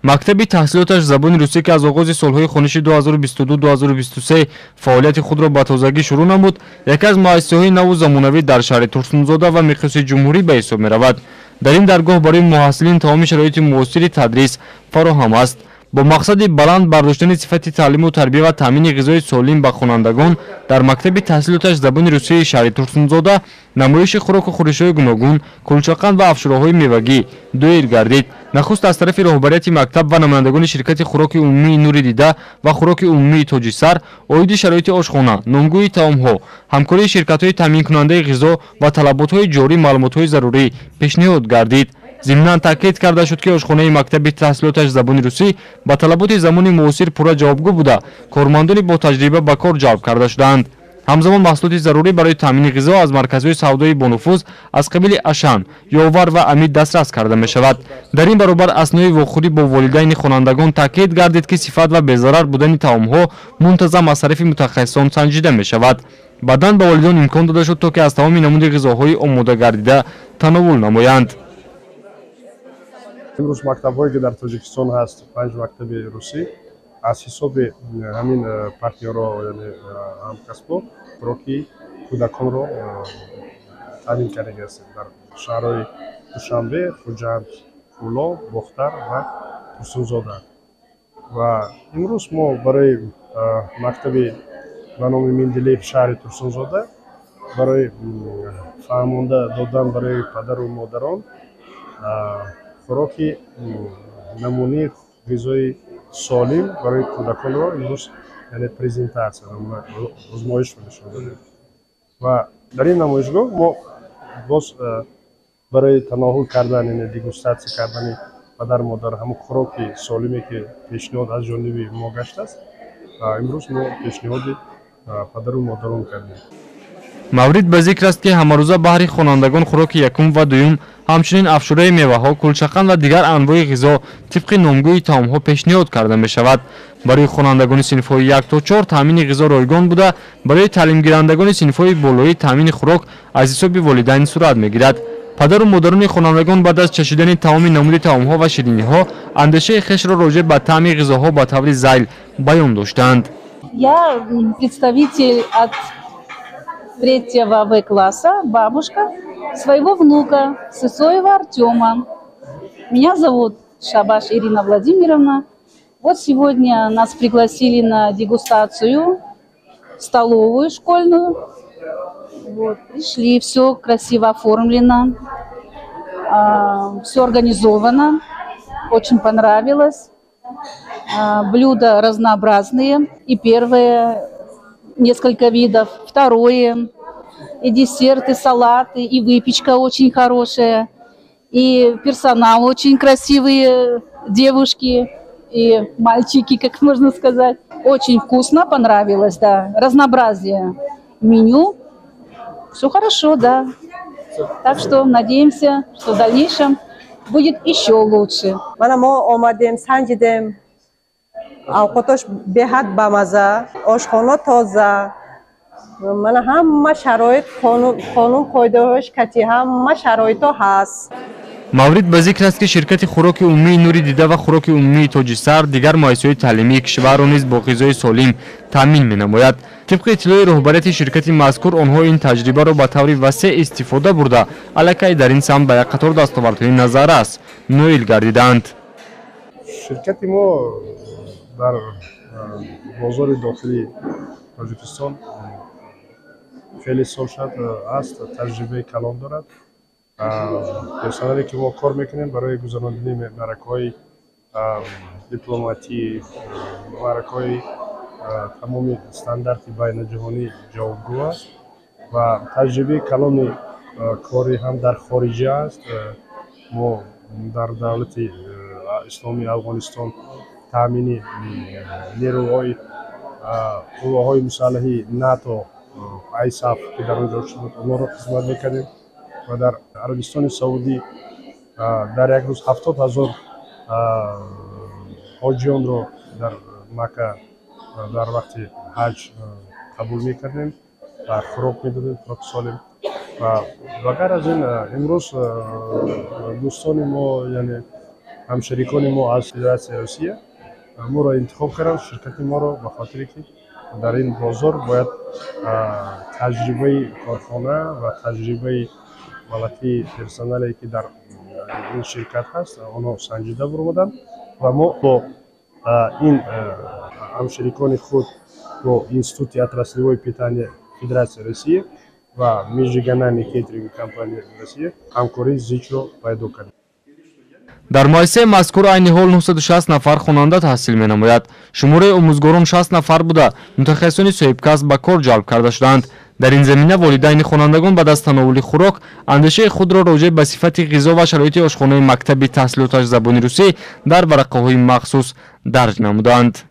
мактаби таҳсилоташ забони русӣ ки аз оғози солҳои хониши 2022-2023 фаъолияти худро ба тозагӣ шурӯъ намуд, яке аз муассисаҳои наву замонавӣ дар шаҳри Турсунзода ва миқёси ҷумҳурӣ ба ҳисоб меравад. дар ин даргоҳ барои муҳассилин тамоми шароити муосири тадрис фароҳам аст. бо мақсади баланд бардоштани сифати таълиму тарбия ва таъмини ғизои солим ба хонандагон дар мактаби таҳсилоташ забони русияи шаҳри Турсунзода намоиши хӯроку хӯришҳои гуногун, кулчақанд ва афшураҳои мевагӣ доир гардид. нахуст аз тарафи роҳбарияти мактаб ва намояндагони ширкати хӯроки умумии Нури Дида ва хӯроки умумии Тоҷисар оиди шароити ошхона, номгӯи таомҳо, ҳамкории ширкатҳои таъминкунандаи ғизо ва талаботҳои ҷорӣ маълумотҳои зарурӣ пешниҳод гардид. зимнан таъкид карда шуд ки ошхонаи мактаби таҳсилоташ забони русӣ ба талаботи замони муосир пурра ҷавобгӯ буда кормандони бо таҷриба ба кор ҷалб карда шудаанд. ҳамзамон маҳсулоти зарурӣ барои таъмини ғизо аз марказҳои савдои бонуфуз аз қабили Ашан, Ёвар ва Амид дастрас карда мешавад. дар ин баробар аснои вохӯрӣ бо волидайни хонандагон таъкид гардид ки сифат ва безарар будани таомҳо мунтазам аз тарафи мутахассисон санҷида мешавад. баъдан ба волидон имкон дода шуд то ки аз тамоми намуди ғизоҳои омода гардида тановул намоянд. имрӯз мактабҳое ки дар Тоҷикистон ҳаст, 5 мактаби русӣ аз ҳисоби ҳамин партнёрҳо, яъне ҳамкасбҳо хӯроки кӯдаконро таъмин карда ҳастем дар шаҳрҳои Душанбе, Хуҷанд, Фуло, Бохтар ва Турсунзода. ва имрӯз мо барои мактаби ба номи Миндилиев шаҳри Турсунзода барои фаҳмонда додан барои падару модарон хӯроки намунии ғизои солим барои кӯдаконро имрӯз яъне презентатсия озмоишро нишон додем. ва дар ин намоишгоҳ мо боз барои таноҳул кардан, яъне дегустатсия кардани падару модар ҳамон хӯроки солиме ки пешниҳод аз ҷониби мо гаштааст, имрӯз мо пешниҳоди падару модарон кардем. маврид ба зикр аст ки ҳамарӯза баҳри хонандагон хӯроки якум ва дуюм, ҳамчунин афшураи меваҳо, кулчақанд ва дигар анвои ғизо тибқи номгӯи таомҳо пешниҳод карда мешавад. барои хонандагони синфҳои 1 то 4 таъмини ғизо ройгон буда, барои таълимгирандагони синфҳои болоӣ таъмини хӯрок аз ҳисоби волидайн сурат мегирад. падару модарони хонандагон баъд аз чашидани тамоми намуди таомҳо ва шириниҳо андешаи хешро роҷеъ ба таъми ғизоҳо ба таври зайл баён доштанд. Я представитель от 3 В класса, бабушка своего внука Сысоева Артема. Меня зовут Шабаш Ирина Владимировна. Вот сегодня нас пригласили на дегустацию, столовую школьную. Вот, пришли, все красиво оформлено, все организовано, очень понравилось. Блюда разнообразные, и первое, несколько видов, второе, и десерты, салаты, и выпечка очень хорошая, и персонал очень красивые, девушки и мальчики, как можно сказать. Очень вкусно, понравилось, да, разнообразие меню, все хорошо, да. Так что надеемся, что в дальнейшем будет еще лучше. اوقاتش به حد بامزه، آشخانه تازه، من همه شرایط قانون قاعده‌اش کتی همه شرایط هست. маврид ба зикр аст ки ширкати хӯроки умумии Нури Дида ва хӯроки умумии Тоҷисар дигар муассисаҳои таълимии кишварро низ бо ғизои солим таъмин менамояд. тибқи иттилои роҳбарияти ширкати мазкур, онҳо ин таҷрибаро ба таври васеъ истифода бурда, аллакай дар ин самт ба як қатор дастовардҳои назаррас ноил гардиданд. ширкати мо дар бозори дохили Тоҷикистон хеле сол шуд аст, таҷрибаи калон дорад. персонале ки мо кор мекунем барои гузарондани маъракаҳои дипломатӣ, маъракаҳои тамоми стандарти байнаҷаҳонӣ ҷавобгӯ аст ва таҷрибаи калони кори ҳам дар хориҷа аст. мо дар давлати исломии Афғонистон таъмини нерӯҳои қувваҳои мусаллаҳи НАТО ISAF ки дар онҷо шуд, онҳоро хизмат мекардем ва дар Арабистони Саудӣ дар як рӯз 70,000 ҳоҷиёнро дар Макка дар вақти ҳаҷ қабул мекардем ва хӯрок медодем, хӯроки солим. ва ғайр аз ин имрӯз дӯстони мо, яъне ҳамшарикони мо аз Федератсияи Русия моро интихоб карданд, ширкати моро, ба хотире ки дар ин бозор бояд таҷрибаи корхона ва таҷрибаи балакии персонале ки дар ин ширкат ҳаст, онҳо санҷида буромаданд ва мо бо ин ҳамшарикони худ бо Институти отраслевой питания Федератсияи Русия ва Межрегиональной кейтеринговой компанияи Русия ҳамкории зичро пайдо кардем. дар муассисаи мазкур айни ҳол 960 нафар хонанда таҳсил менамояд. Шумораи омӯзгорон 60 нафар буда мутахассисони соҳибкасб ба кор ҷалб карда шуданд. дар ин замина волидайни хонандагон баъд аз тановули хӯрок андешаи худро роҷеъ ба сифати ғизо ва шароити ошхонаи мактаби таҳсилоташ забони русӣ дар варақаҳои махсус дарҷ намуданд.